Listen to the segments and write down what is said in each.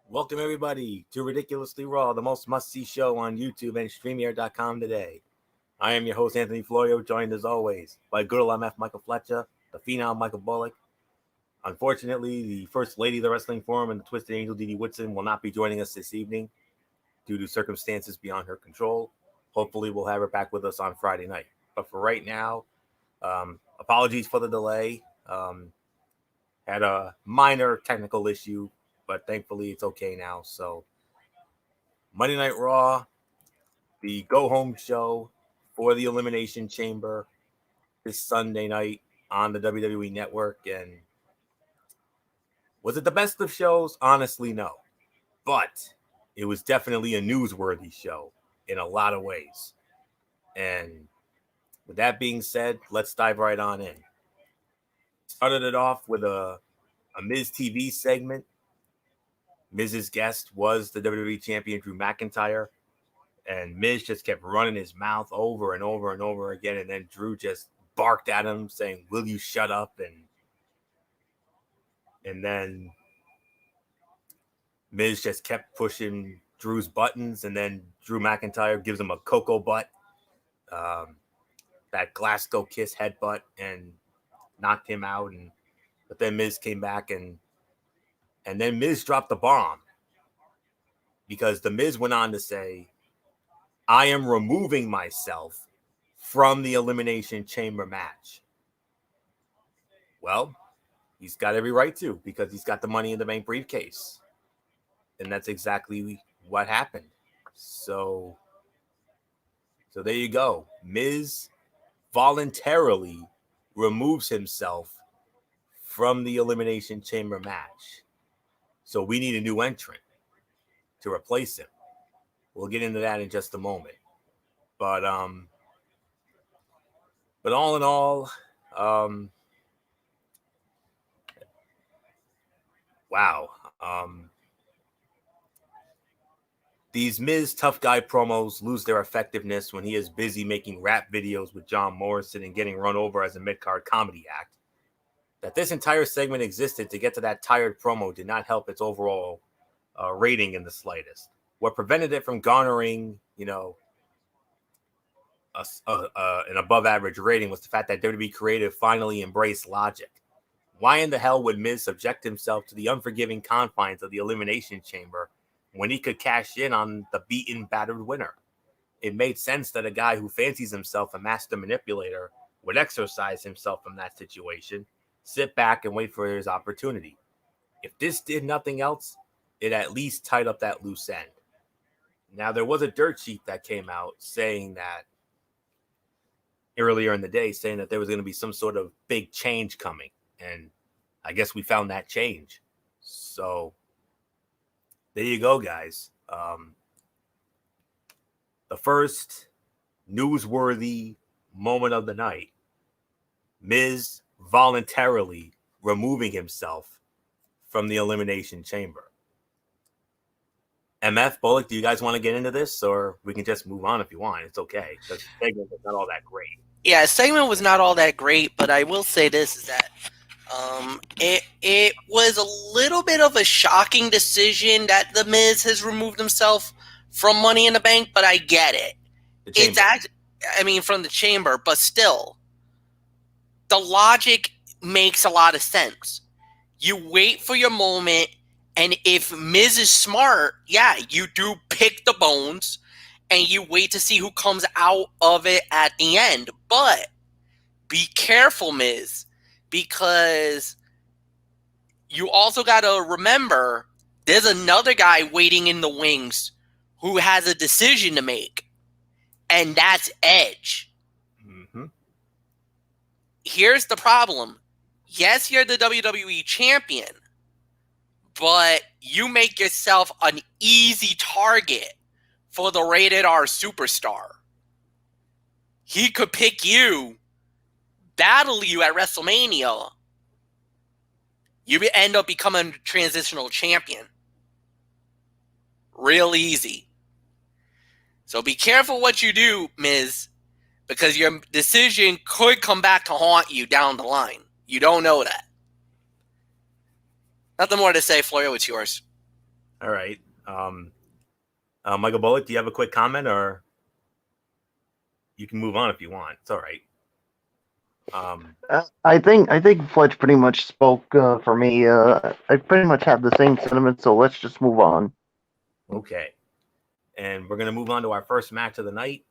Welcome, everybody, to Ridiculously Raw, the most must-see show on YouTube and StreamYard.com today. I am your host, Anthony Florio, joined as always by good old MF Michael Fletcher, the phenom Michael Bullock. Unfortunately, the First Lady of the Wrestling Forum and the Twisted Angel, Dee Dee Whitson, will not be joining us this evening due to circumstances beyond her control. Hopefully, we'll have her back with us on Friday night. But for right now, apologies for the delay. Had a minor technical issue, but thankfully it's okay now. So Monday Night Raw, the go-home show for the Elimination Chamber this Sunday night on the WWE Network. And was it the best of shows? Honestly, no. But it was definitely a newsworthy show in a lot of ways. And with that being said, let's dive right on in. Started it off with a Miz TV segment. Miz's guest was the WWE Champion Drew McIntyre. And Miz just kept running his mouth over and over and over again. And then Drew just barked at him saying, "Will you shut up?" And then Miz just kept pushing Drew's buttons. And then Drew McIntyre gives him a cocoa butt, that Glasgow kiss headbutt, and knocked him out. But then Miz came back and then Miz dropped the bomb, because the Miz went on to say, "I am removing myself from the Elimination Chamber match." Well, he's got every right to, because he's got the Money in the Bank briefcase. And that's exactly what happened. So there you go. Miz voluntarily removes himself from the Elimination Chamber match. So we need a new entrant to replace him. We'll get into that in just a moment. But all in all, wow. These Miz tough guy promos lose their effectiveness when he is busy making rap videos with John Morrison and getting run over as a mid-card comedy act. That this entire segment existed to get to that tired promo did not help its overall rating in the slightest. What prevented it from garnering, an above-average rating was the fact that WWE Creative finally embraced logic. Why in the hell would Miz subject himself to the unforgiving confines of the Elimination Chamber when he could cash in on the beaten, battered winner? It made sense that a guy who fancies himself a master manipulator would exorcise himself from that situation, sit back and wait for his opportunity. If this did nothing else, it at least tied up that loose end. Now, there was a dirt sheet that came out saying that earlier in the day, saying that there was going to be some sort of big change coming. And I guess we found that change. So there you go, guys. The first newsworthy moment of the night. Miz voluntarily removing himself from the Elimination Chamber. MF, Bullock, do you guys want to get into this, or we can just move on if you want? It's okay. The segment was not all that great. Yeah, segment was not all that great, but I will say this, is that it was a little bit of a shocking decision that The Miz has removed himself from Money in the Bank, but I get it. It's actually, from the chamber, but still, the logic makes a lot of sense. You wait for your moment, and if Miz is smart, yeah, you do pick the bones, and you wait to see who comes out of it at the end. But be careful, Miz, because you also got to remember there's another guy waiting in the wings who has a decision to make, and that's Edge. Mm-hmm. Here's the problem. Yes, you're the WWE champion, but you make yourself an easy target for the rated R superstar. He could pick you, battle you at WrestleMania. You end up becoming a transitional champion. Real easy. So be careful what you do, Miz, because your decision could come back to haunt you down the line. You don't know that. Nothing more to say, Florio, it's yours. All right. Michael Bullock, do you have a quick comment, or you can move on if you want? It's all right. I think Fletch pretty much spoke for me. I pretty much have the same sentiment, so let's just move on. Okay. And we're going to move on to our first match of the night,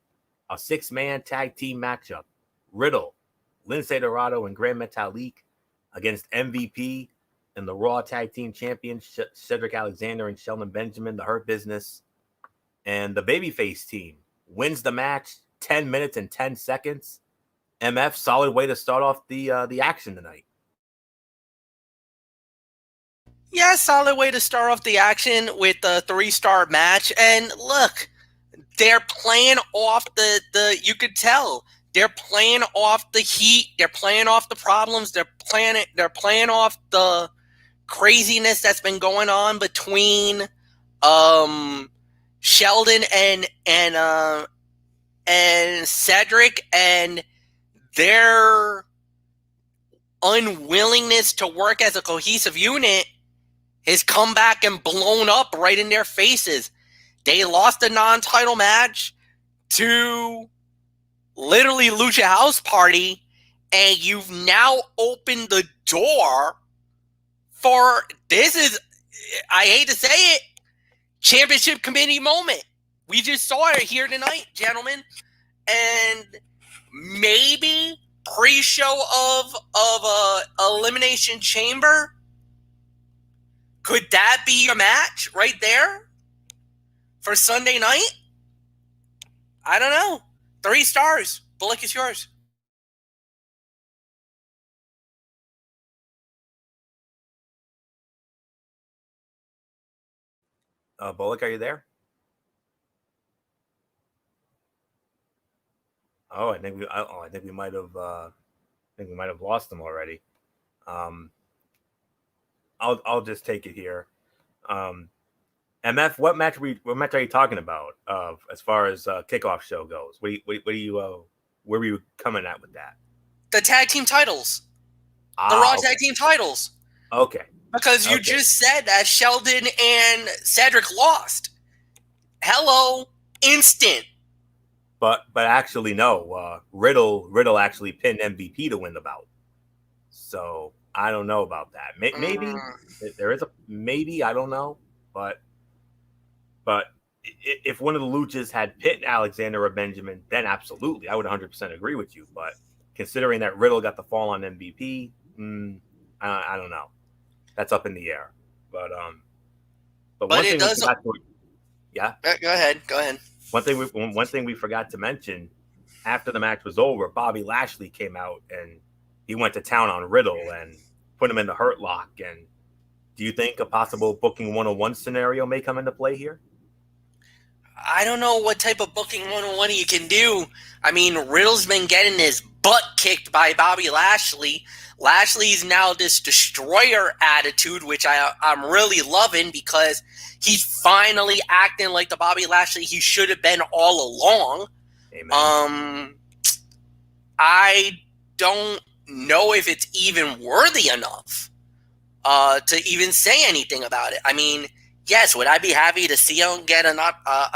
a 6-man tag team matchup. Riddle, Lince Dorado, and Grand Metalik against MVP and the Raw Tag Team Champions, Cedric Alexander and Shelton Benjamin, the Hurt Business. And the Babyface team wins the match 10 minutes and 10 seconds. MF, solid way to start off the action tonight. Yeah, solid way to start off the action with a 3-star match. And look, they're playing off the you could tell they're playing off the heat, they're playing off the problems, they're playing off the craziness that's been going on between Sheldon and Cedric, and their unwillingness to work as a cohesive unit has come back and blown up right in their faces. They lost a non-title match to literally Lucha House Party, and you've now opened the door for, this is, I hate to say it, championship committee moment. We just saw it here tonight, gentlemen. And maybe pre-show of Elimination Chamber, could that be your match right there for Sunday night? I don't know. 3 stars. Bullock is yours. Bullock, are you there? Oh, I think we might have lost him already. I'll just take it here. MF, what match are you talking about? As far as kickoff show goes, where were you coming at with that? The tag team titles, the Raw tag team titles. Okay. Because you just said that Sheldon and Cedric lost. Hello, instant. But actually no. Riddle actually pinned MVP to win the bout. So I don't know about that. Maybe there is a maybe, I don't know, but if one of the Luchas had pinned Alexander or Benjamin, then absolutely, I would 100% agree with you. But considering that Riddle got the fall on MVP, I don't know. That's up in the air. But one thing we forgot to, yeah. Go ahead. One thing we forgot to mention, after the match was over, Bobby Lashley came out and he went to town on Riddle and put him in the Hurt Lock. And do you think a possible booking 101 scenario may come into play here? I don't know what type of booking 101 you can do. I mean, Riddle's been getting his butt kicked by Bobby Lashley. Lashley's now this destroyer attitude, which I'm really loving, because he's finally acting like the Bobby Lashley he should have been all along. Amen. I don't know if it's even worthy enough to even say anything about it. I mean, yes, would I be happy to see him get an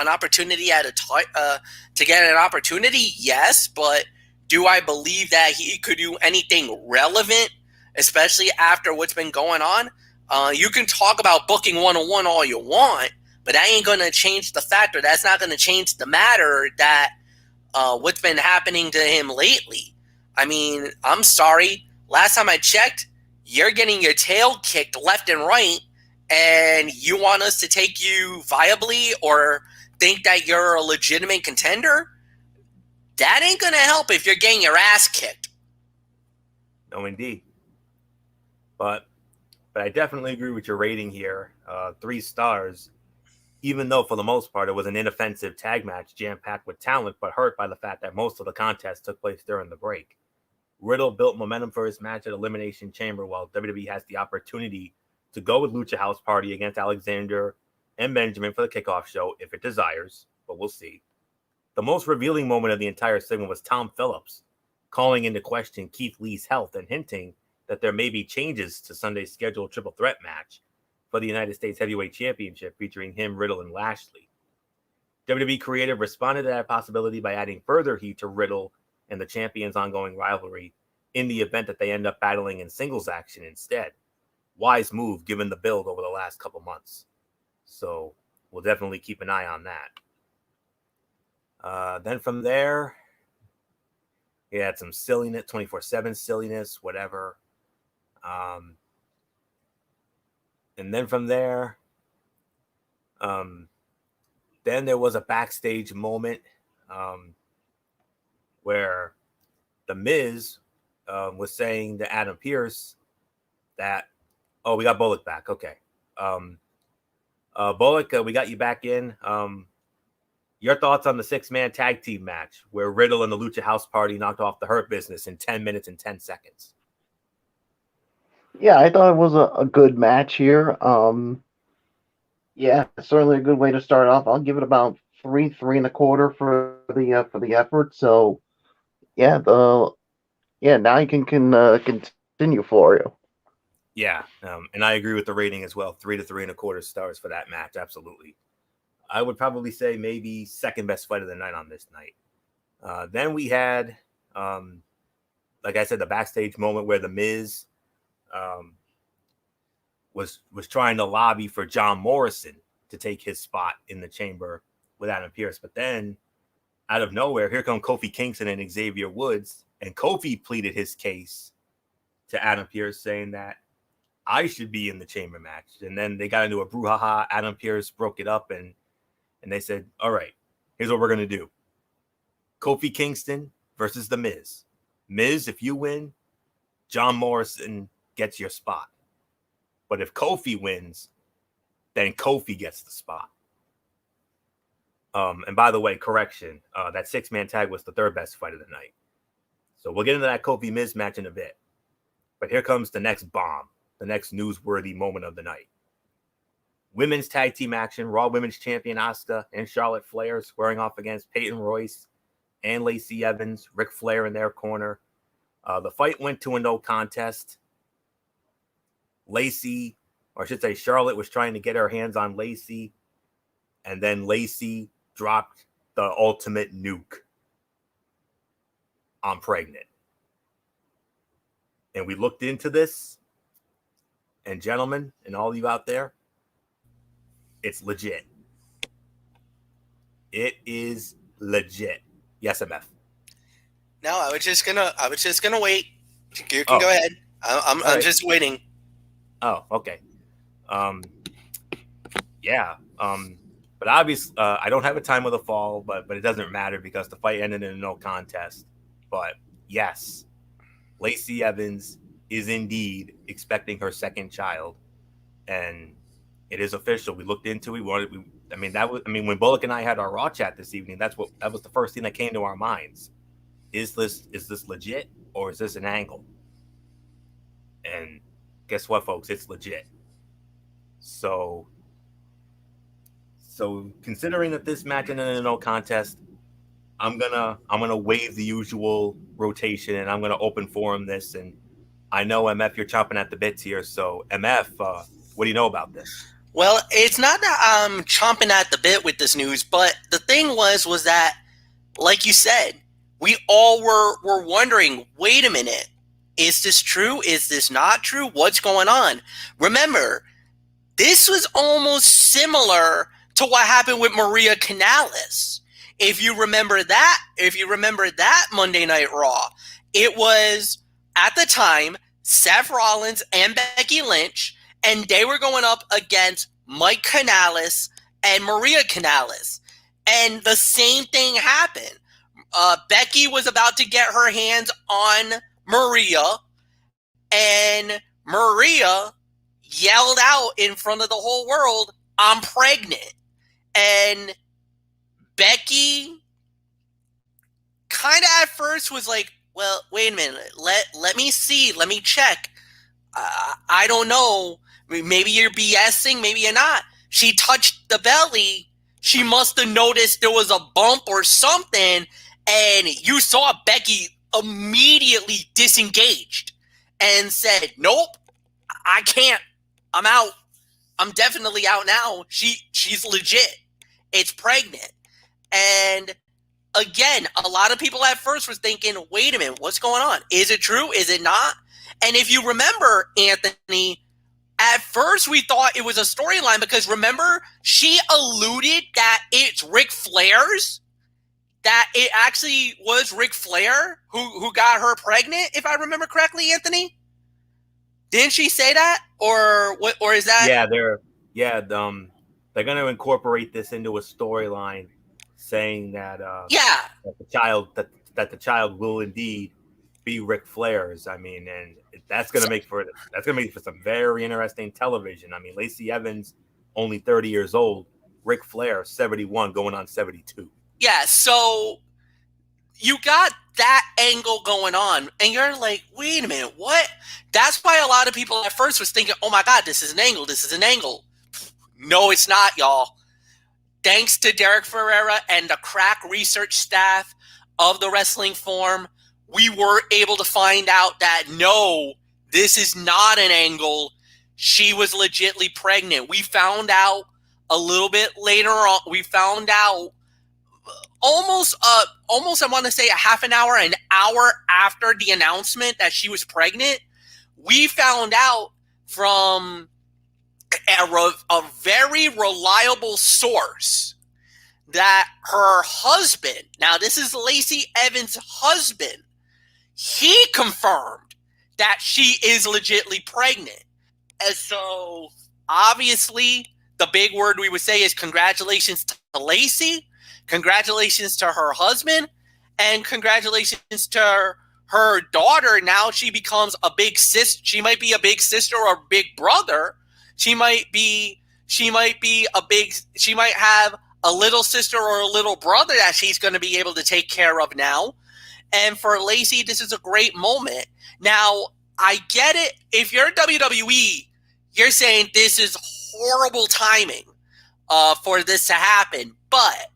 opportunity to get an opportunity? Yes, but do I believe that he could do anything relevant, especially after what's been going on? You can talk about booking 101 all you want, but that ain't going to change the fact, or that's not going to change the matter that what's been happening to him lately. I mean, I'm sorry. Last time I checked, you're getting your tail kicked left and right, and you want us to take you viably or think that you're a legitimate contender? That ain't going to help if you're getting your ass kicked. No, indeed. But I definitely agree with your rating here. 3 stars, even though for the most part it was an inoffensive tag match jam-packed with talent, but hurt by the fact that most of the contest took place during the break. Riddle built momentum for his match at Elimination Chamber, while WWE has the opportunity to go with Lucha House Party against Alexander and Benjamin for the kickoff show if it desires, but we'll see. The most revealing moment of the entire segment was Tom Phillips calling into question Keith Lee's health and hinting that there may be changes to Sunday's scheduled triple threat match. for the United States Heavyweight Championship featuring him, Riddle, and Lashley. WWE Creative responded to that possibility by adding further heat to Riddle and the champions' ongoing rivalry in the event that they end up battling in singles action instead. Wise move given the build over the last couple months. So we'll definitely keep an eye on that. Then from there, he had some silliness, 24/7 silliness, whatever. And then from there, then there was a backstage moment where The Miz was saying to Adam Pearce that, oh, we got Bullock back. Okay. Bullock, we got you back in. Your thoughts on the 6-man tag team match where Riddle and the Lucha House Party knocked off the Hurt Business in 10 minutes and 10 seconds? Yeah, I thought it was a good match here. Yeah, certainly a good way to start off. I'll give it about 3.25 for the effort. So, yeah, now you can continue, Florio. Yeah, and I agree with the rating as well. 3 to 3.25 stars for that match. Absolutely. I would probably say maybe second best fight of the night on this night. Then we had, like I said, the backstage moment where The Miz was trying to lobby for John Morrison to take his spot in the chamber with Adam Pearce. But then, out of nowhere, here come Kofi Kingston and Xavier Woods. And Kofi pleaded his case to Adam Pearce, saying that I should be in the chamber match. And then they got into a brouhaha. Adam Pearce broke it up, and they said, all right, here's what we're going to do. Kofi Kingston versus The Miz. Miz, if you win, John Morrison gets your spot. But if Kofi wins, then Kofi gets the spot. And by the way, correction, that 6-man tag was the third best fight of the night. So we'll get into that Kofi Miz match in a bit. But here comes the next bomb, the next newsworthy moment of the night. Women's tag team action, Raw Women's Champion Asuka and Charlotte Flair squaring off against Peyton Royce and Lacey Evans, Ric Flair in their corner. The fight went to a no contest. Lacey, or I should say Charlotte, was trying to get her hands on Lacey, and then Lacey dropped the ultimate nuke. I'm pregnant. And we looked into this, and gentlemen, and all you out there, it's legit. It is legit. Yes, MF. No, I was just gonna wait. You can go ahead. I'm right. just waiting. Oh, okay. Yeah. But obviously, I don't have a time of the fall, but it doesn't matter because the fight ended in a no contest. But yes, Lacey Evans is indeed expecting her second child, and it is official. We looked into it. When Bullock and I had our Raw chat this evening, that was the first thing that came to our minds. Is this legit or is this an angle? And guess what, folks? It's legit. So considering that this match ended in a no contest, I'm gonna waive the usual rotation and I'm gonna open forum this. And I know MF, you're chomping at the bits here. So MF, what do you know about this? Well, it's not that I'm chomping at the bit with this news, but the thing was that, like you said, we all were wondering, wait a minute, is this true? Is this not true? What's going on? Remember, this was almost similar to what happened with Maria Kanellis. If you remember that Monday Night Raw, it was, at the time, Seth Rollins and Becky Lynch, and they were going up against Mike Kanellis and Maria Kanellis. And the same thing happened. Becky was about to get her hands on Maria, and Maria yelled out in front of the whole world, I'm pregnant. And Becky kind of at first was like, well, wait a minute, let me see, let me check. I don't know. Maybe you're BSing, maybe you're not. She touched the belly. She must have noticed there was a bump or something, and you saw Becky immediately disengaged and said, nope, I can't. I'm out. I'm definitely out now. She's legit. It's pregnant. And again, a lot of people at first was thinking, wait a minute, what's going on? Is it true? Is it not? And if you remember, Anthony, at first we thought it was a storyline because remember, she alluded that it's Ric Flair's, that it actually was Ric Flair who got her pregnant, if I remember correctly, Anthony? Didn't she say that? Or what? Or is that? Yeah, they're going to incorporate this into a storyline, saying that that the child will indeed be Ric Flair's. I mean, and that's going to make for some very interesting television. I mean, Lacey Evans only 30 years old, Ric Flair 71, going on 72. Yeah, so you got that angle going on, and you're like, wait a minute, what? That's why a lot of people at first was thinking, oh my God, this is an angle, this is an angle. No, it's not, y'all. Thanks to Derek Ferreira and the crack research staff of the Wrestling Forum, we were able to find out that no, this is not an angle. She was legitly pregnant. We found out a little bit later on. We found out almost I want to say an hour after the announcement that she was pregnant. We found out from a very reliable source that her husband, now this is Lacey Evans' husband, he confirmed that she is legitly pregnant. And so obviously the big word we would say is congratulations to Lacey, congratulations to her husband, and congratulations to her daughter. Now she becomes a big sister. She might be a big sister or a big brother. She might have a little sister or a little brother that she's going to be able to take care of now. And for Lacey, this is a great moment. Now, I get it. If you're WWE, you're saying this is horrible timing for this to happen. But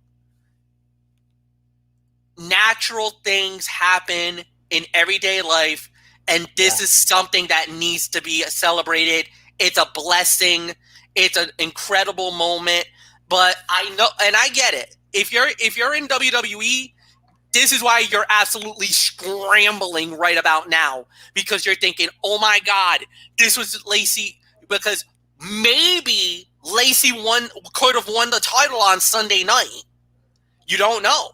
natural things happen in everyday life, and this is something that needs to be celebrated. It's a blessing. It's an incredible moment. But I know, and I get it. If you're in WWE, this is why you're absolutely scrambling right about now, because you're thinking, oh my God, this was Lacey, because maybe Lacey could have won the title on Sunday night. You don't know.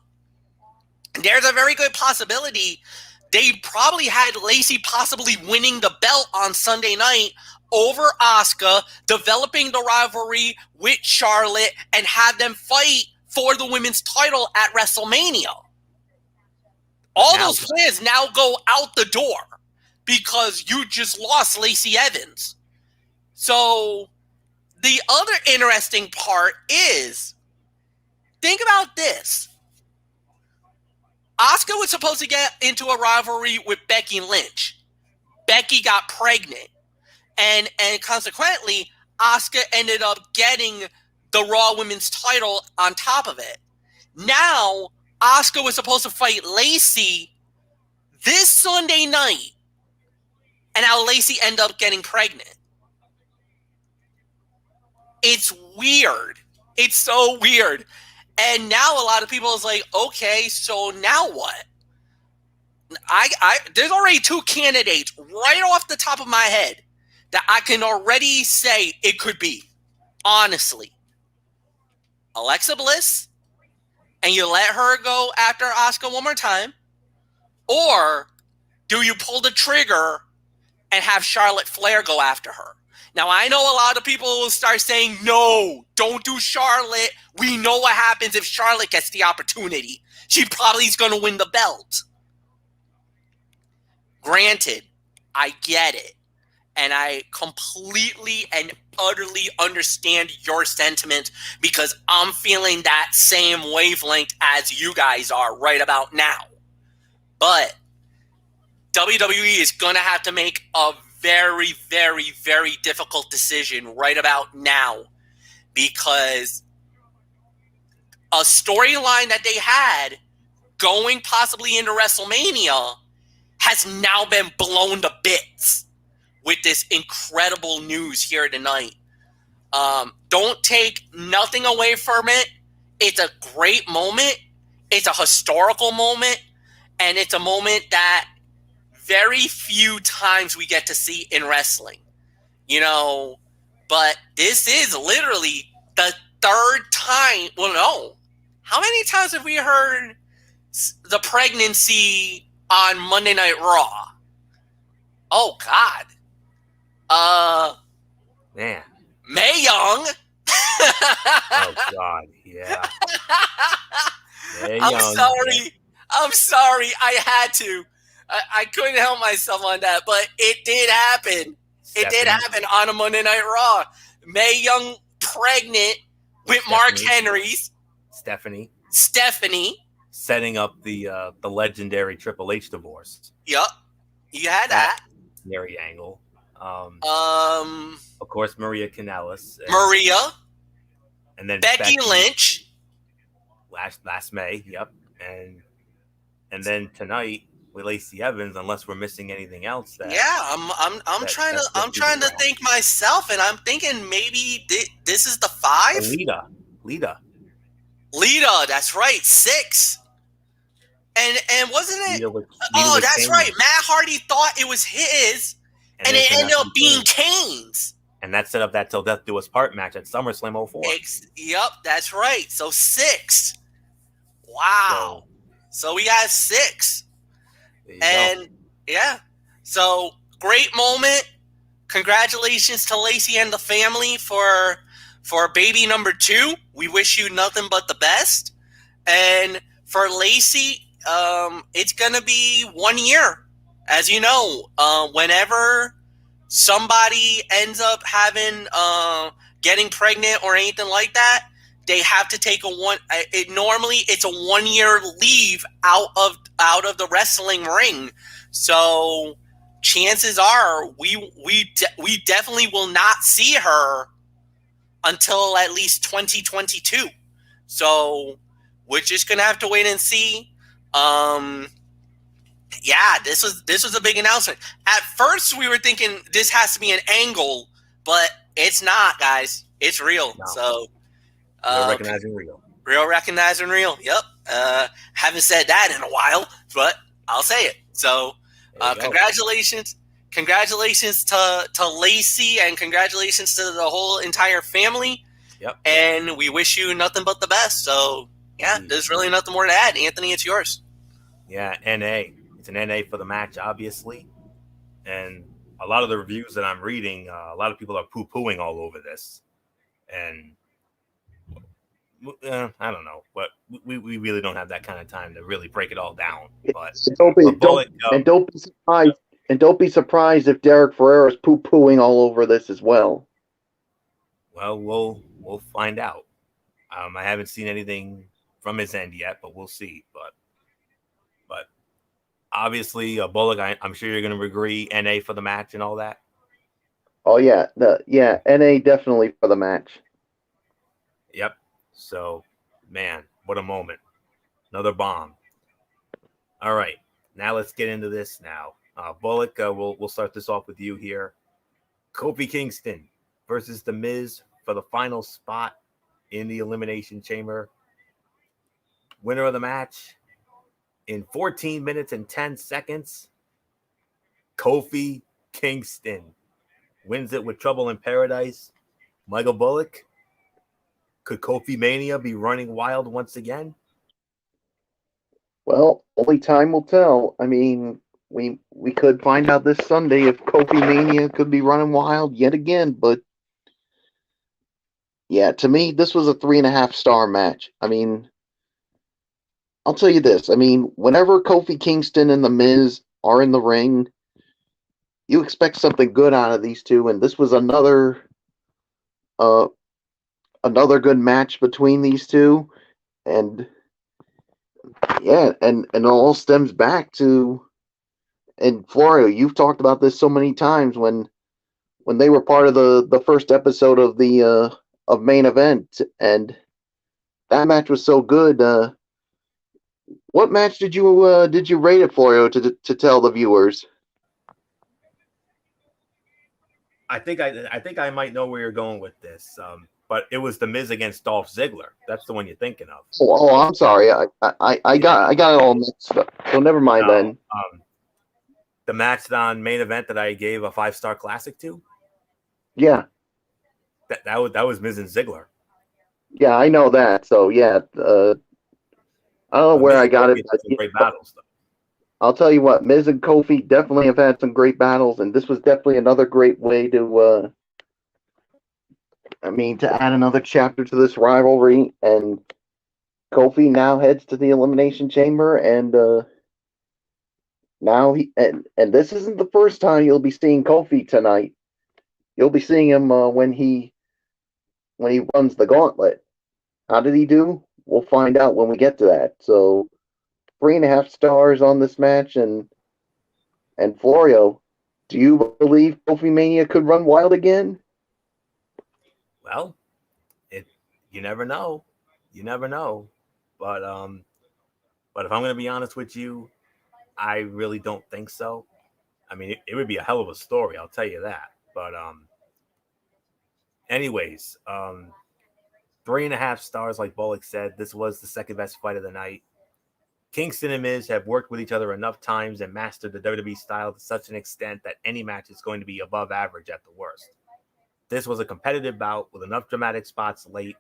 There's a very good possibility they probably had Lacey possibly winning the belt on Sunday night over Asuka, developing the rivalry with Charlotte, and have them fight for the women's title at WrestleMania. All those plans now go out the door because you just lost Lacey Evans. So the other interesting part is, think about this. Asuka was supposed to get into a rivalry with Becky Lynch. Becky got pregnant. And consequently, Asuka ended up getting the Raw Women's title on top of it. Now, Asuka was supposed to fight Lacey this Sunday night. And now Lacey ended up getting pregnant. It's weird. It's so weird. And now a lot of people is like, okay, so now what? There's already two candidates right off the top of my head that I can already say it could be. Honestly. Alexa Bliss, and you let her go after Asuka one more time, or do you pull the trigger and have Charlotte Flair go after her? Now, I know a lot of people will start saying, no, don't do Charlotte. We know what happens if Charlotte gets the opportunity. She probably is going to win the belt. Granted, I get it. And I completely and utterly understand your sentiment, because I'm feeling that same wavelength as you guys are right about now. But WWE is going to have to make a very, very, very difficult decision right about now, because a storyline that they had going possibly into WrestleMania has now been blown to bits with this incredible news here tonight. Don't take nothing away from it. It's a great moment. It's a historical moment, and it's a moment that very few times we get to see in wrestling. But this is literally the third time. Well, no. How many times have we heard the pregnancy on Monday Night Raw? Oh, God. Man. Mae Young. Oh, God. Yeah. I'm sorry. I'm sorry. I had to. I couldn't help myself on that, but it did happen. It did happen on a Monday Night Raw. Mae Young pregnant with Mark Henry's. Stephanie. Setting up the legendary Triple H divorce. Yep. You had that. Scary angle. Of course, Maria Kanellis. And then Becky Lynch. Last May, yep. And then tonight with Lacey Evans, unless we're missing anything else. I'm trying to think myself, and I'm thinking maybe this is the 5. Lita, that's right, 6. And wasn't it? Lita that's Kane. Right. Matt Hardy thought it was his, and it ended up being Kane's. And that set up that Till Death Do Us Part match at SummerSlam 04. Yep, that's right. So 6. Wow. So we got 6. And yeah. So great moment. Congratulations to Lacey and the family for baby number 2. We wish you nothing but the best. And for Lacey, it's gonna be 1 year. As you know, whenever somebody ends up having getting pregnant or anything like that, they have to take normally it's a 1 year leave out of the wrestling ring. So chances are we definitely will not see her until at least 2022. So we're just gonna have to wait and see. This was a big announcement. At first, we were thinking this has to be an angle, but it's not, guys. It's real. No. So, recognizing real. Real recognizing real. Yep. Haven't said that in a while, but I'll say it. So, congratulations to Lacey, and congratulations to the whole entire family. Yep. And we wish you nothing but the best. So, there's really nothing more to add. Anthony, it's yours. Yeah, NA. It's an NA for the match, obviously. And a lot of the reviews that I'm reading, a lot of people are poo-pooing all over this. And I don't know, but we really don't have that kind of time to really break it all down. But don't be surprised if Derek Ferrer is poo-pooing all over this as well. Well, we'll find out. I haven't seen anything from his end yet, but we'll see. But obviously, Bullock, I'm sure you're going to agree, NA for the match and all that. Oh yeah, NA definitely for the match. Yep. So, man, what a moment! Another bomb. All right, now let's get into this. Now, Bullock, we'll start this off with you here. Kofi Kingston versus The Miz for the final spot in the Elimination Chamber. Winner of the match in 14 minutes and 10 seconds, Kofi Kingston wins it with Trouble in Paradise. Michael Bullock, could Kofi Mania be running wild once again? Well, only time will tell. I mean, we could find out this Sunday if Kofi Mania could be running wild yet again, but yeah, to me, this was a 3.5-star match. I mean, I'll tell you this. I mean, whenever Kofi Kingston and The Miz are in the ring, you expect something good out of these two, and this was another good match between these two. And yeah, and it all stems back to, and Florio, you've talked about this so many times when they were part of the first episode of the of Main Event, and that match was so good. What match did you rate it, Florio, to tell the viewers? I think I might know where you're going with this. But it was the Miz against Dolph Ziggler. That's the one you're thinking of. I'm sorry. I got it all mixed up. So never mind No, then. The match on main event that I gave a 5-star classic to. Yeah. That was Miz and Ziggler. Yeah, I know that. So yeah, I don't know where I got it. But, great battles, though. I'll tell you what, Miz and Kofi definitely have had some great battles, and this was definitely another great way to, to add another chapter to this rivalry. And Kofi now heads to the Elimination Chamber, and now and this isn't the first time you'll be seeing Kofi tonight. You'll be seeing him when he runs the gauntlet. How did he do? We'll find out when we get to that. So 3.5 stars on this match, and Florio, do you believe Kofi Mania could run wild again? Well, you never know. You never know. But if I'm going to be honest with you, I really don't think so. I mean, it would be a hell of a story, I'll tell you that. But anyways, 3.5 stars, like Bullock said. This was the second best fight of the night. Kingston and Miz have worked with each other enough times and mastered the WWE style to such an extent that any match is going to be above average at the worst. This was a competitive bout with enough dramatic spots late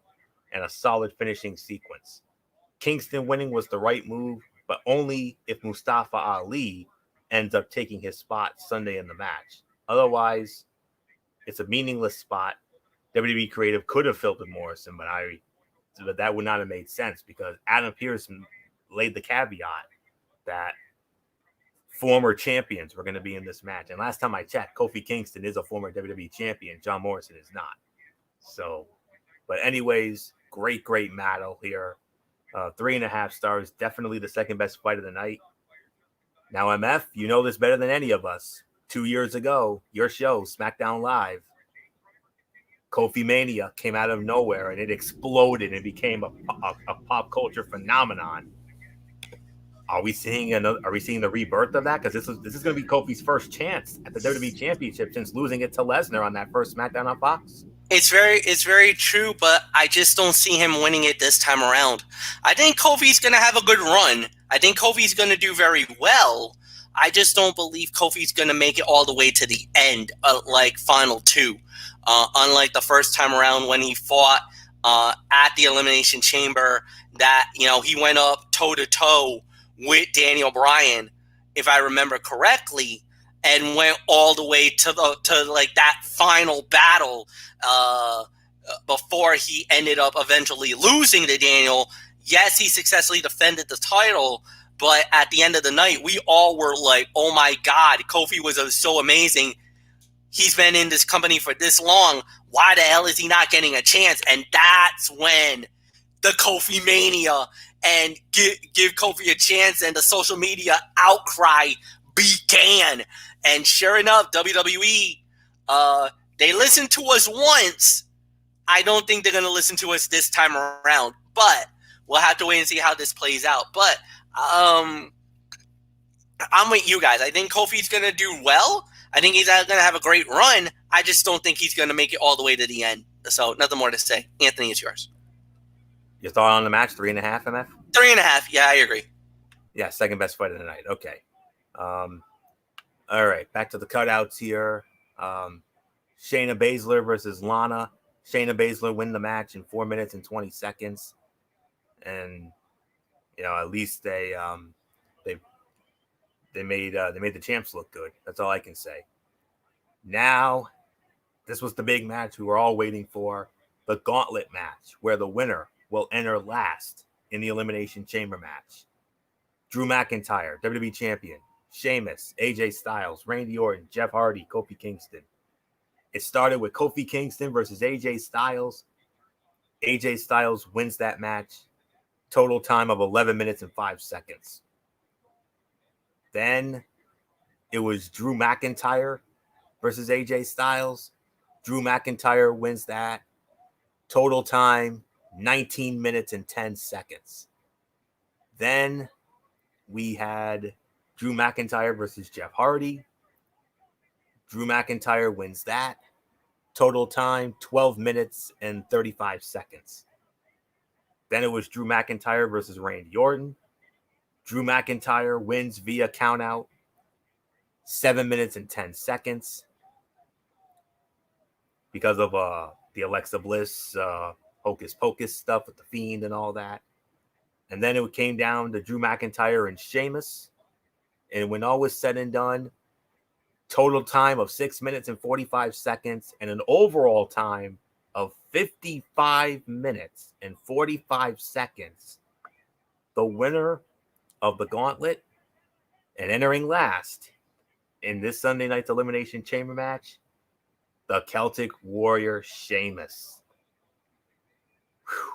and a solid finishing sequence. Kingston winning was the right move, but only if Mustafa Ali ends up taking his spot Sunday in the match. Otherwise, it's a meaningless spot. WWE Creative could have filled with Morrison, but that would not have made sense because Adam Pearce laid the caveat that former champions were going to be in this match. And last time I checked, Kofi Kingston is a former WWE champion. John Morrison is not. So, but anyways, great battle here. 3.5 stars, definitely the second best fight of the night. Now, MF, you know this better than any of us. 2 years ago, your show, SmackDown Live, Kofi Mania came out of nowhere and it exploded and became a pop culture phenomenon. Are we seeing the rebirth of that? Because this is going to be Kofi's first chance at the WWE Championship since losing it to Lesnar on that first SmackDown on Fox. It's very true, but I just don't see him winning it this time around. I think Kofi's going to have a good run. I think Kofi's going to do very well. I just don't believe Kofi's going to make it all the way to the end, like Final 2. Unlike the first time around when he fought at the Elimination Chamber, that he went up toe-to-toe with Daniel Bryan, if I remember correctly, and went all the way to that final battle before he ended up eventually losing to Daniel. Yes, he successfully defended the title, but at the end of the night, we all were like, oh my God, Kofi was so amazing. He's been in this company for this long. Why the hell is he not getting a chance? And that's when the Kofi Mania and give Kofi a chance and the social media outcry began. And sure enough, WWE, they listened to us once. I don't think they're going to listen to us this time around. But we'll have to wait and see how this plays out. But I'm with you guys. I think Kofi's going to do well. I think he's going to have a great run. I just don't think he's going to make it all the way to the end. So nothing more to say. Anthony, it's yours. Your thought on the match, 3.5, MF? 3.5. Yeah, I agree. Yeah, second best fight of the night. Okay. All right, back to the cutouts here. Shayna Baszler versus Lana. Shayna Baszler win the match in 4 minutes and 20 seconds. And, at least they made the champs look good. That's all I can say. Now, this was the big match we were all waiting for, the gauntlet match, where the winner will enter last in the Elimination Chamber match. Drew McIntyre, WWE Champion, Sheamus, AJ Styles, Randy Orton, Jeff Hardy, Kofi Kingston. It started with Kofi Kingston versus AJ Styles. AJ Styles wins that match. Total time of 11 minutes and 5 seconds. Then it was Drew McIntyre versus AJ Styles. Drew McIntyre wins that. Total time, 19 minutes and 10 seconds. Then we had Drew McIntyre versus Jeff Hardy. Drew McIntyre wins that. Total time, 12 minutes and 35 seconds. Then it was Drew McIntyre versus Randy Orton. Drew McIntyre wins via countout, 7 minutes and 10 seconds. Because of the Alexa Bliss hocus pocus stuff with the Fiend and all that. And then it came down to Drew McIntyre and Sheamus. And when all was said and done, total time of 6 minutes and 45 seconds and an overall time of 55 minutes and 45 seconds. The winner of the gauntlet and entering last in this Sunday night's Elimination Chamber match, the Celtic Warrior Sheamus. Whew.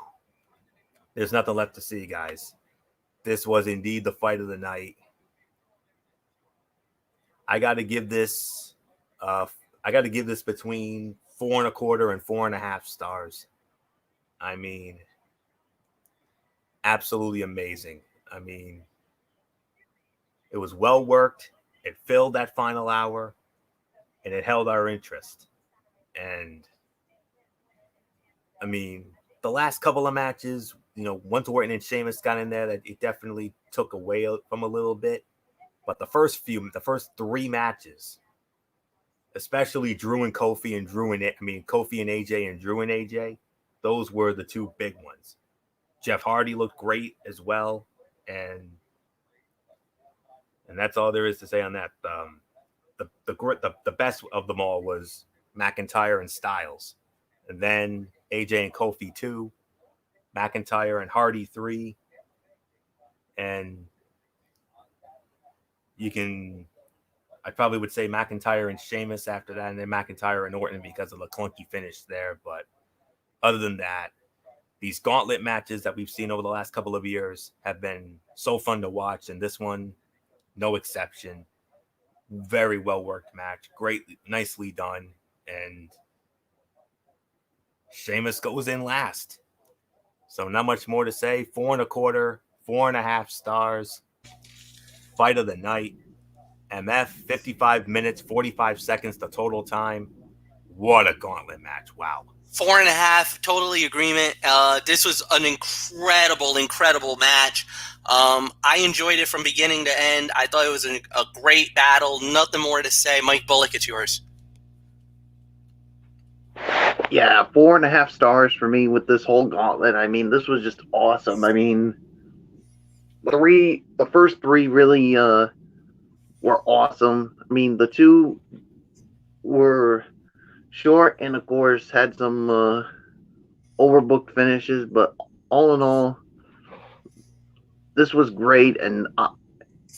There's nothing left to see, guys. This was indeed the fight of the night. I got to give this between 4.25 and 4.5 stars. I mean, absolutely amazing. I mean, it was well worked. It filled that final hour, and it held our interest. And I mean, the last couple of matches, once Orton and Sheamus got in there, that it definitely took away from a little bit. But the first 3 matches, especially Drew and Kofi and Kofi and AJ and Drew and AJ, those were the 2 big ones. Jeff Hardy looked great as well, and that's all there is to say on that. The best of them all was McIntyre and Styles, and then AJ and Kofi 2, McIntyre and Hardy 3, and I probably would say McIntyre and Sheamus after that, and then McIntyre and Orton because of the clunky finish there. But other than that, these gauntlet matches that we've seen over the last couple of years have been so fun to watch, and this one, no exception. Very well worked match, nicely done, and Sheamus goes in last. So not much more to say. 4.25, 4.5 stars. Fight of the night. MF, 55 minutes, 45 seconds the total time. What a gauntlet match. Wow. 4.5, totally agreement. This was an incredible match. I enjoyed it from beginning to end. I thought it was a great battle. Nothing more to say. Mike Bullock, it's yours. Yeah, 4.5 stars for me with this whole gauntlet. I mean, this was just awesome. I mean, the first 3 really were awesome. I mean, the 2 were short and, of course, had some overbooked finishes, but all in all, this was great, and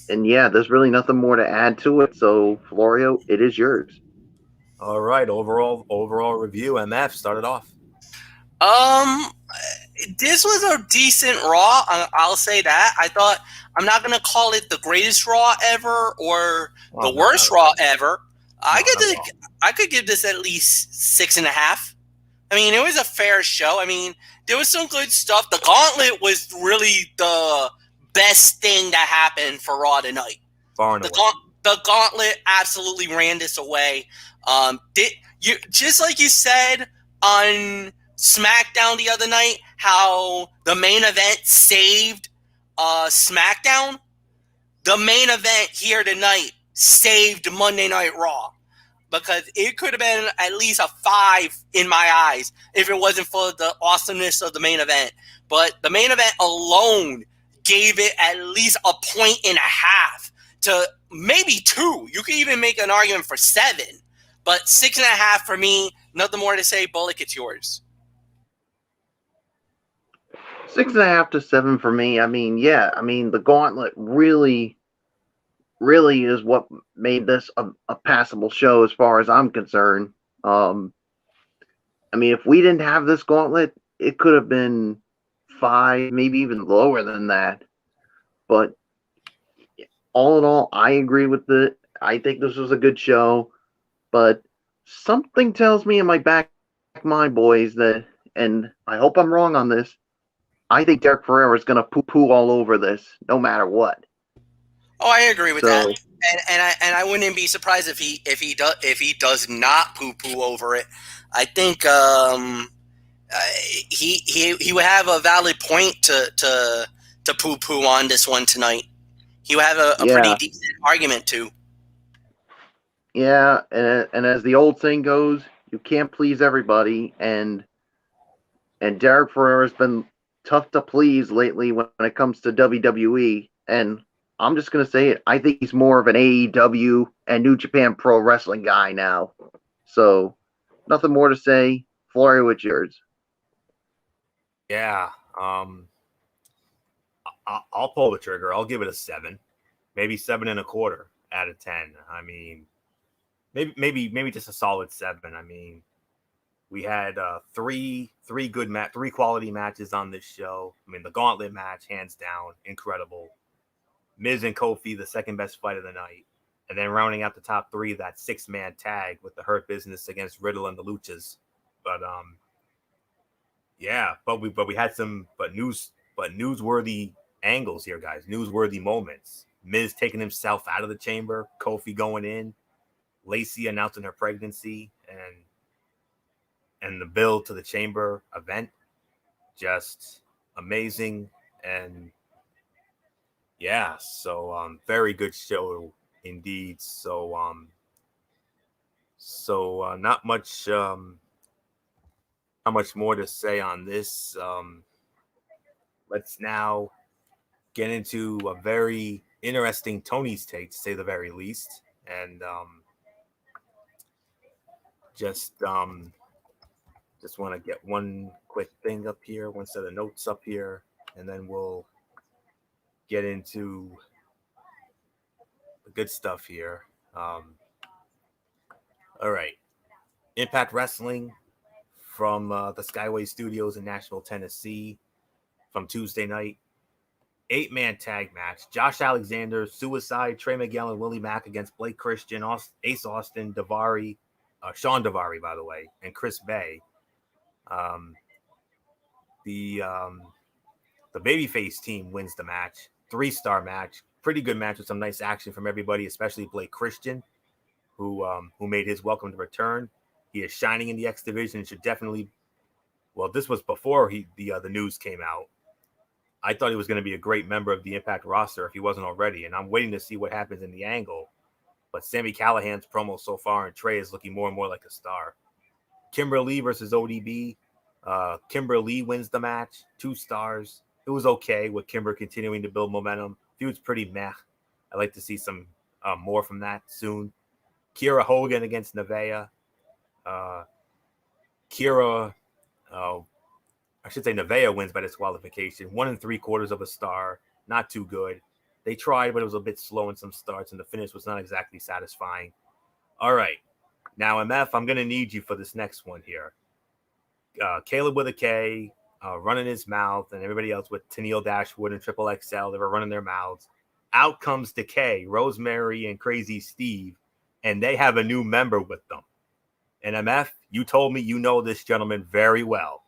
yeah, there's really nothing more to add to it. So, Florio, it is yours. All right, overall review. MF started off. This was a decent Raw. I'll say that. I thought, I'm not gonna call it the greatest Raw ever or the worst Raw ever. I could give this at least 6.5. I mean, it was a fair show. I mean, there was some good stuff. The Gauntlet was really the best thing that happened for Raw tonight. Far and away. The Gauntlet absolutely ran this away. Just like you said on SmackDown the other night, how the main event saved SmackDown. The main event here tonight saved Monday Night Raw, because it could have been at least a 5 in my eyes if it wasn't for the awesomeness of the main event. But the main event alone gave it at least a 1.5 to maybe 2. You could even make an argument for 7. But 6.5 for me. Nothing more to say. Bullock, it's yours. 6.5 to 7 for me. I mean, yeah. I mean, the Gauntlet really is what made this a passable show as far as I'm concerned. I mean, if we didn't have this Gauntlet, it could have been 5, maybe even lower than that. But all in all, I agree with it. I think this was a good show. But something tells me in my back mind, boys, that, and I hope I'm wrong on this, I think Derek Ferrer is going to poo-poo all over this, no matter what. Oh, I agree with So- that, and I wouldn't be surprised if he does not poo poo over it. I think he would have a valid point to poo poo on this one tonight. He would have a pretty Yeah. decent argument too. Yeah, and as the old saying goes, you can't please everybody, and Derek Ferrera's been tough to please lately when it comes to WWE, and I'm just gonna say it. I think he's more of an AEW and New Japan Pro Wrestling guy now. So, nothing more to say. Florio, it's yours. Yeah. I'll pull the trigger. I'll give it a 7, maybe 7.25 out of 10. I mean, maybe just a solid 7. I mean, we had three quality matches on this show. I mean, the Gauntlet match, hands down, incredible. Miz and Kofi, the second best fight of the night. And then rounding out the top 3, that 6-man tag with the Hurt Business against Riddle and the Luchas. But yeah, but we had some newsworthy angles here, guys. Newsworthy moments. Miz taking himself out of the chamber, Kofi going in, Lacey announcing her pregnancy, and the build to the chamber event. Just amazing. And yeah, so very good show indeed. So not much more to say on this. Let's now get into a very interesting Tony's take, to say the very least. And just want to get one quick thing up here, one set of notes up here, and then we'll get into the good stuff here. All right. Impact Wrestling from the Skyway Studios in Nashville, Tennessee, from Tuesday night. 8-man tag match. Josh Alexander, Suicide, Trey Miguel, and Willie Mack against Blake Christian, Ace Austin, Daivari, Sean Daivari, by the way, and Chris Bay. The babyface team wins the match. 3-star match. Pretty good match with some nice action from everybody, especially Blake Christian, who made his welcome to return. He is shining in the X division. Should definitely. Well, this was before the news came out. I thought he was going to be a great member of the Impact roster if he wasn't already, and I'm waiting to see what happens in the angle. But Sami Callihan's promo so far, and Trey is looking more and more like a star. Kimber Lee versus ODB. Kimber Lee wins the match. 2 stars. It was okay with Kimber continuing to build momentum. Feud's pretty meh. I'd like to see some more from that soon. Kiera Hogan against Nevaeh. Nevaeh wins by disqualification. 1 3/4 of a star. Not too good. They tried, but it was a bit slow in some starts, and the finish was not exactly satisfying. All right. Now, MF, I'm going to need you for this next one here. Caleb with a K, running his mouth, and everybody else with Tennille Dashwood and Triple XL. They were running their mouths. Out comes Decay, Rosemary, and Crazy Steve, and they have a new member with them. And MF, you told me you know this gentleman very well.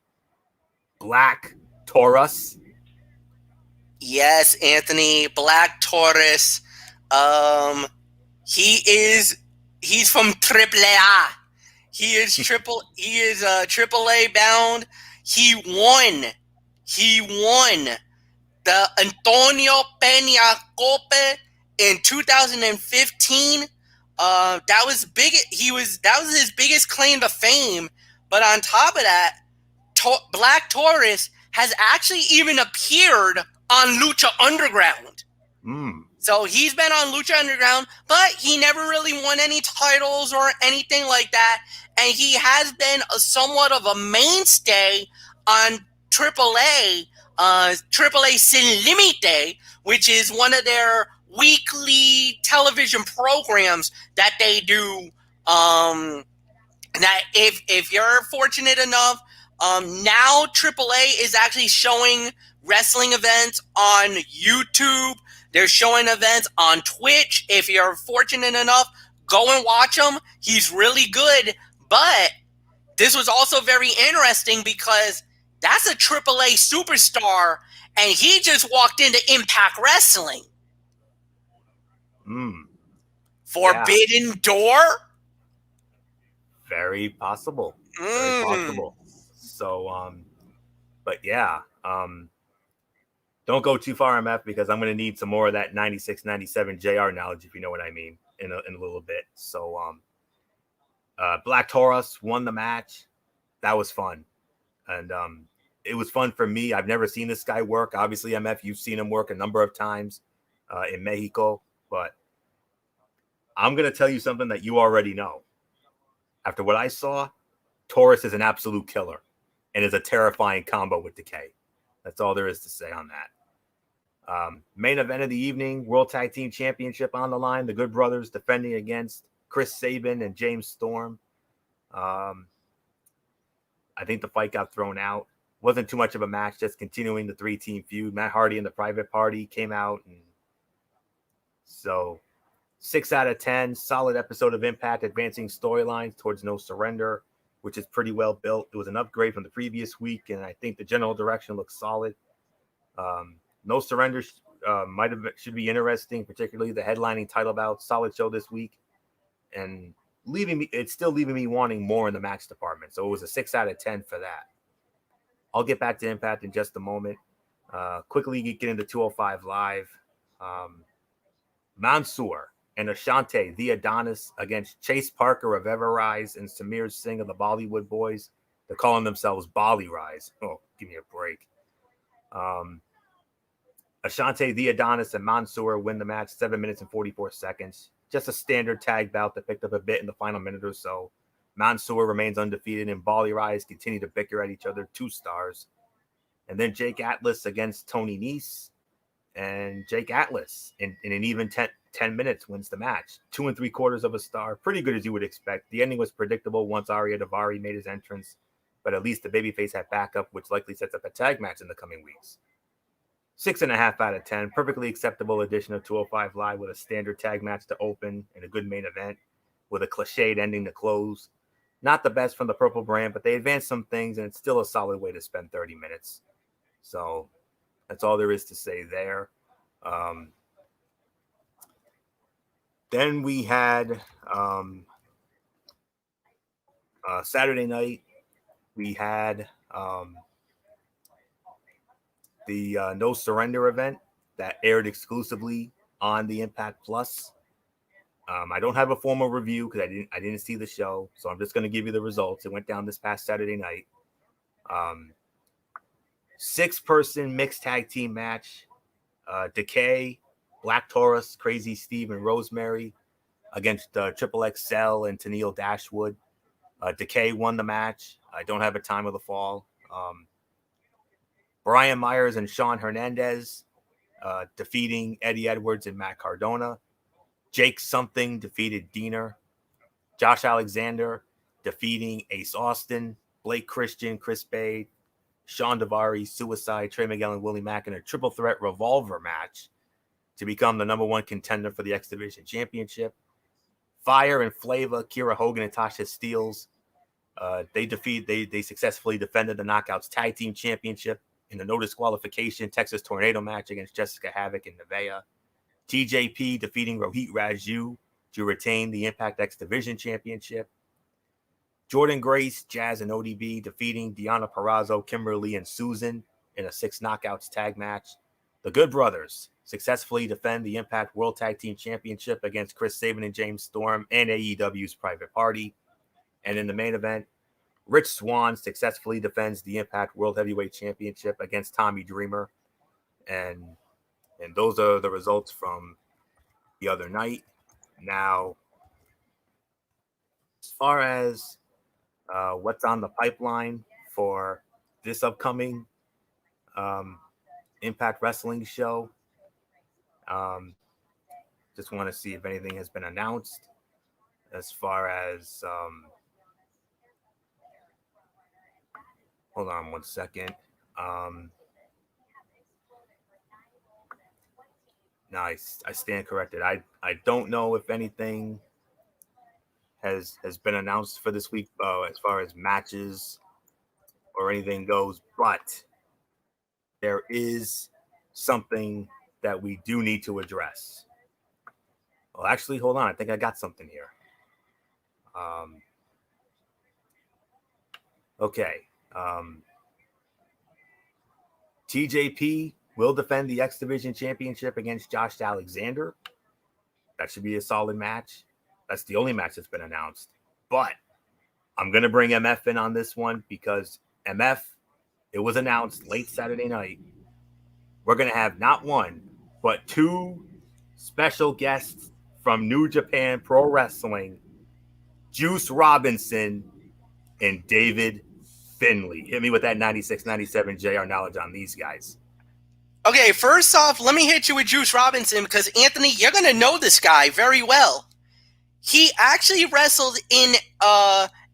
Black Taurus. Yes, Anthony, Black Taurus. He's from AAA. He is AAA bound. He won the Antonio Peña Cope in 2015. That was big. That was his biggest claim to fame. But on top of that, Black Taurus has actually even appeared on Lucha Underground. So he's been on Lucha Underground, but he never really won any titles or anything like that. And he has been somewhat of a mainstay on AAA, AAA Sin Límite, which is one of their weekly television programs that they do. That if you're fortunate enough, now AAA is actually showing wrestling events on YouTube. They're showing events on Twitch. If you're fortunate enough, go and watch him. He's really good. But this was also very interesting because that's a AAA superstar, and he just walked into Impact Wrestling. Forbidden Door? Very possible. Very possible. So, but yeah, don't go too far, MF, because I'm going to need some more of that 96, 97 JR knowledge, if you know what I mean, in a little bit. So, Black Taurus won the match. That was fun. And it was fun for me. I've never seen this guy work. Obviously, MF, you've seen him work a number of times in Mexico. But I'm going to tell you something that you already know. After what I saw, Taurus is an absolute killer and is a terrifying combo with Decay. That's all there is to say on that. Main event of the evening, World Tag Team Championship on the line. The Good Brothers defending against Chris Sabin and James Storm. I think the fight got thrown out. Wasn't too much of a match, just continuing the 3-team feud. Matt Hardy and the Private Party came out. And so 6 out of 10, solid episode of Impact, advancing storylines towards No Surrender, which is pretty well built. It was an upgrade from the previous week, and I think the general direction looks solid. No Surrender should be interesting, particularly the headlining title bout. Solid show this week, and it's still leaving me wanting more in the match department. So it was a 6 out of 10 for that. I'll get back to Impact in just a moment. Quickly get into 205 Live. Mansoor and Ashante, the Adonis, against Chase Parker of Everrise and Samir Singh of the Bollywood Boys. They're calling themselves Bolly Rise. Oh, give me a break. Ashante, the Adonis, and Mansoor win the match 7 minutes and 44 seconds. Just a standard tag bout that picked up a bit in the final minute or so. Mansoor remains undefeated, and Bolly Rise continue to bicker at each other, 2 stars. And then Jake Atlas against Tony Nese. And Jake Atlas, in an even 10 minutes, wins the match. 2 3/4 of a star. Pretty good as you would expect. The ending was predictable once Arya Daivari made his entrance. But at least the babyface had backup, which likely sets up a tag match in the coming weeks. 6.5 out of 10. Perfectly acceptable addition of 205 Live with a standard tag match to open and a good main event with a cliched ending to close. Not the best from the Purple brand, but they advanced some things, and it's still a solid way to spend 30 minutes. So that's all there is to say there. Then we had Saturday night. We had the No Surrender event that aired exclusively on the Impact Plus. I don't have a formal review because I didn't see the show, so I'm just going to give you the results. It went down this past Saturday night. 6-person mixed tag team match. Decay, Black Taurus, Crazy Steve, and Rosemary against Triple XL and Tennille Dashwood. Decay won the match. I don't have a time of the fall. Brian Myers and Sean Hernandez defeating Eddie Edwards and Matt Cardona. Jake Something defeated Diener. Josh Alexander defeating Ace Austin. Blake Christian, Chris Bay, Sean Daivari, Suicide, Trey Miguel, and Willie Mack in a triple threat revolver match to become the number 1 contender for the X Division Championship. Fire and Flava, Kira Hogan, and Tasha Steelz. They successfully defended the Knockouts Tag Team Championship in the no disqualification Texas Tornado match against Jessica Havoc and Nevaeh. TJP defeating Rohit Raju to retain the Impact X Division Championship. Jordan Grace, Jazz, and ODB defeating Deonna Purrazzo, Kimberly, and Susan in a 6 knockouts tag match. The Good Brothers successfully defend the Impact World Tag Team Championship against Chris Sabin and James Storm and AEW's Private Party. And in the main event, Rich Swann successfully defends the Impact World Heavyweight Championship against Tommy Dreamer. And those are the results from the other night. Now, as far as what's on the pipeline for this upcoming Impact Wrestling show, just want to see if anything has been announced as far as hold on one second. No, I stand corrected. I don't know if anything has been announced for this week as far as matches or anything goes, but there is something that we do need to address. Well, actually, hold on. I think I got something here. Okay. TJP will defend the X Division Championship against Josh Alexander. That should be a solid match. That's the only match that's been announced. But I'm going to bring MF in on this one because MF, it was announced late Saturday night. We're going to have not one, but two special guests from New Japan Pro Wrestling, Juice Robinson and David Finlay. Hit me with that 96-97 JR knowledge on these guys. Okay, first off, let me hit you with Juice Robinson because, Anthony, you're going to know this guy very well. He actually wrestled in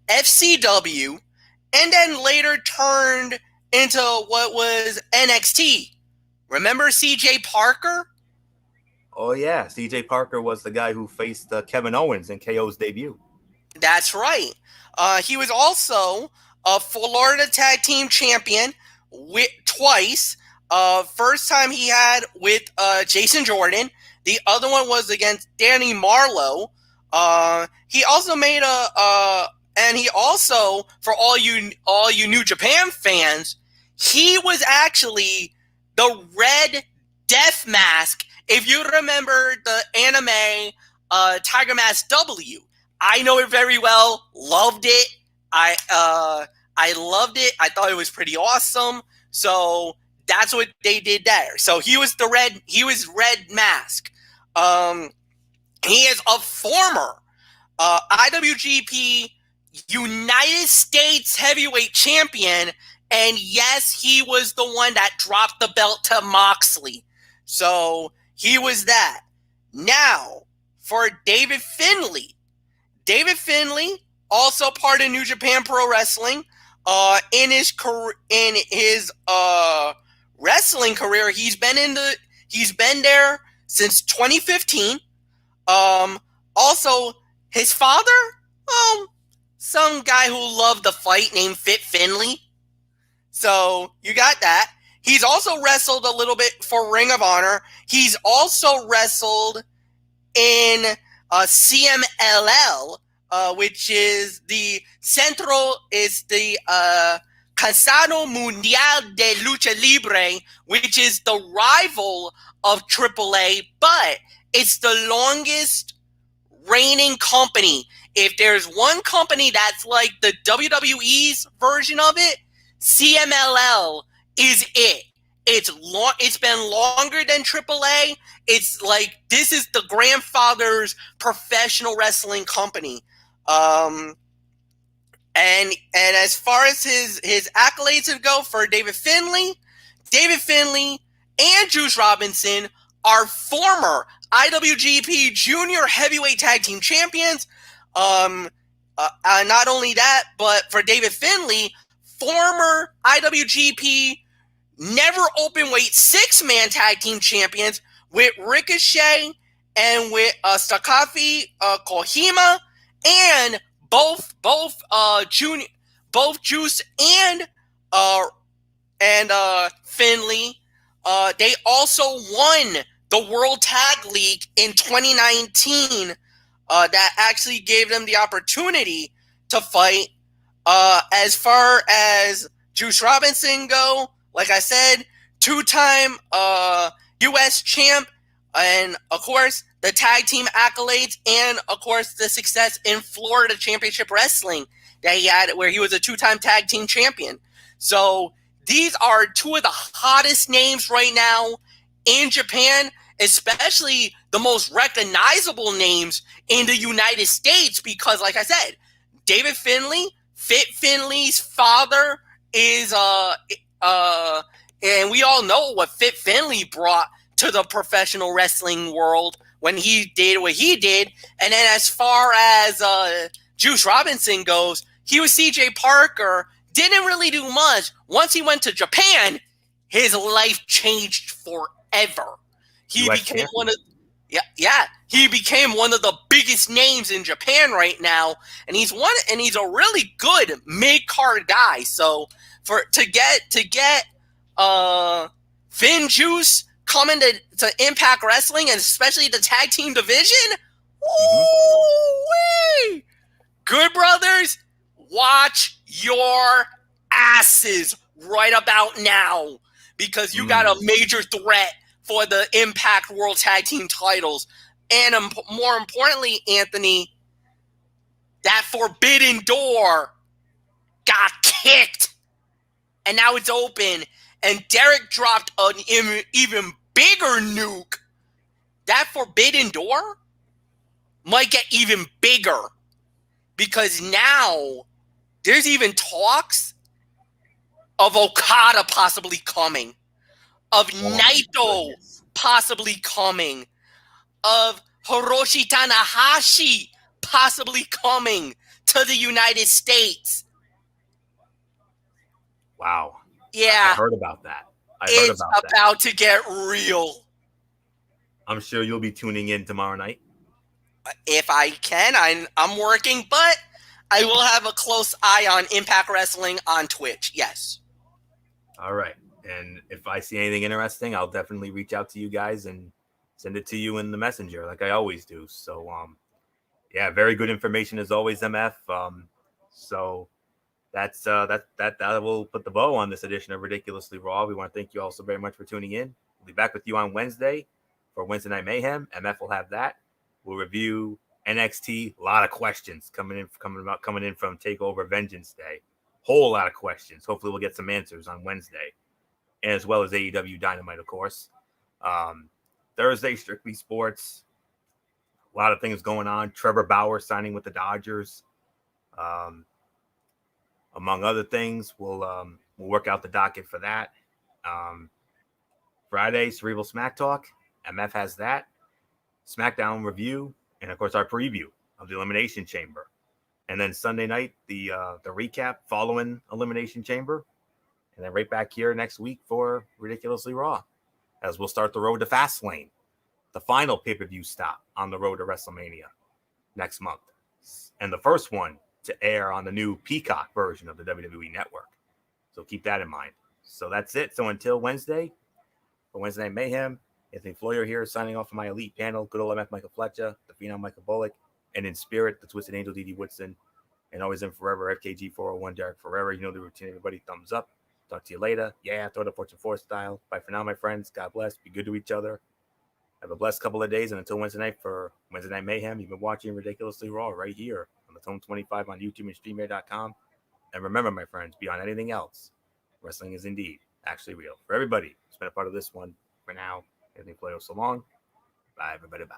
FCW and then later turned into what was NXT. Remember CJ Parker? Oh, yeah. CJ Parker was the guy who faced Kevin Owens in KO's debut. That's right. He was also a Florida Tag Team Champion twice. First time he had with Jason Jordan. The other one was against Danny Marlowe. He also made and he also, for all you New Japan fans, he was actually the Red Death Mask. If you remember the anime Tiger Mask W, I know it very well. Loved it. I loved it. I thought it was pretty awesome. So that's what they did there. So he was Red Mask. He is a former IWGP United States Heavyweight Champion, and yes, he was the one that dropped the belt to Moxley. So he was that. Now, for David Finlay. David Finlay, also part of New Japan Pro Wrestling. In his wrestling career, he's been there since 2015. Also, his father, some guy who loved the fight named Fit Finlay. So you got that. He's also wrestled a little bit for Ring of Honor. He's also wrestled in CMLL, which is the Casino Mundial de Lucha Libre, which is the rival of AAA, but it's the longest reigning company. If there's one company that's like the WWE's version of it, CMLL is it. It's been longer than AAA. It's like this is the grandfather's professional wrestling company. And as far as his accolades go for David Finlay and Juice Robinson are former IWGP Junior Heavyweight Tag Team Champions. Not only that, but for David Finlay, former IWGP Never Openweight 6-man Tag Team Champions with Ricochet and with Takashi Kohima, and both Juice and Finlay. They also won the World Tag League in 2019. That actually gave them the opportunity to fight. As far as Juice Robinson go, like I said, 2-time U.S. champ, and of course the tag team accolades, and of course the success in Florida Championship Wrestling that he had, where he was a 2-time tag team champion. So these are two of the hottest names right now in Japan, especially the most recognizable names in the United States, because like I said, David Finlay, Fit Finlay's father is and we all know what Fit Finlay brought to the professional wrestling world when he did what he did. And then as far as Juice Robinson goes, he was CJ Parker, didn't really do much. Once he went to Japan, his life changed forever. He became he became one of the biggest names in Japan right now, and he's a really good mid-card guy. So to get Finn Juice coming to Impact Wrestling, and especially the tag team division, Ooh-wee! Good brothers, watch your asses right about now, because you got a major threat for the Impact World Tag Team titles. And more importantly, Anthony, that forbidden door got kicked. And now it's open. And Derek dropped an even bigger nuke. That forbidden door might get even bigger, because now there's even talks of Okada possibly coming, of Naito possibly coming, of Hiroshi Tanahashi possibly coming to the United States. Wow. Yeah. I heard about that. It's about to get real. I'm sure you'll be tuning in tomorrow night. If I can, I'm working, but I will have a close eye on Impact Wrestling on Twitch. Yes. All right. And if I see anything interesting, I'll definitely reach out to you guys and send it to you in the messenger, like I always do. So, yeah, very good information as always, MF. So that will put the bow on this edition of Ridiculously Raw. We want to thank you all so very much for tuning in. We'll be back with you on Wednesday for Wednesday Night Mayhem. MF will have that. We'll review NXT. A lot of questions coming in from TakeOver Vengeance Day. Whole lot of questions. Hopefully we'll get some answers on Wednesday, as well as AEW Dynamite, of course. Thursday, Strictly Sports. A lot of things going on. Trevor Bauer signing with the Dodgers. Among other things, we'll work out the docket for that. Friday, Cerebral Smack Talk. MF has that. SmackDown review, and of course our preview of the Elimination Chamber. And then Sunday night, the recap following Elimination Chamber. And then right back here next week for Ridiculously Raw, as we'll start the road to Fastlane, the final pay-per-view stop on the road to WrestleMania next month. And the first one to air on the new Peacock version of the WWE Network. So keep that in mind. So that's it. So until Wednesday, for Wednesday Night Mayhem, Anthony Floyer here, signing off from my elite panel. Good old MF Michael Fletcher, the Phenom Michael Bullock, and in spirit, the Twisted Angel D.D. Woodson, and always in forever, FKG 401 Derek Forever. You know the routine, everybody. Thumbs up. Talk to you later. Yeah, throw the Fortune 4 style. Bye for now, my friends. God bless. Be good to each other. Have a blessed couple of days. And until Wednesday night for Wednesday Night Mayhem, you've been watching Ridiculously Raw right here on the Tone 25 on YouTube and StreamYard.com. And remember, my friends, beyond anything else, wrestling is indeed actually real. For everybody who's been a part of this one, for now, Anthony Floyo, so long. Bye, everybody. Bye.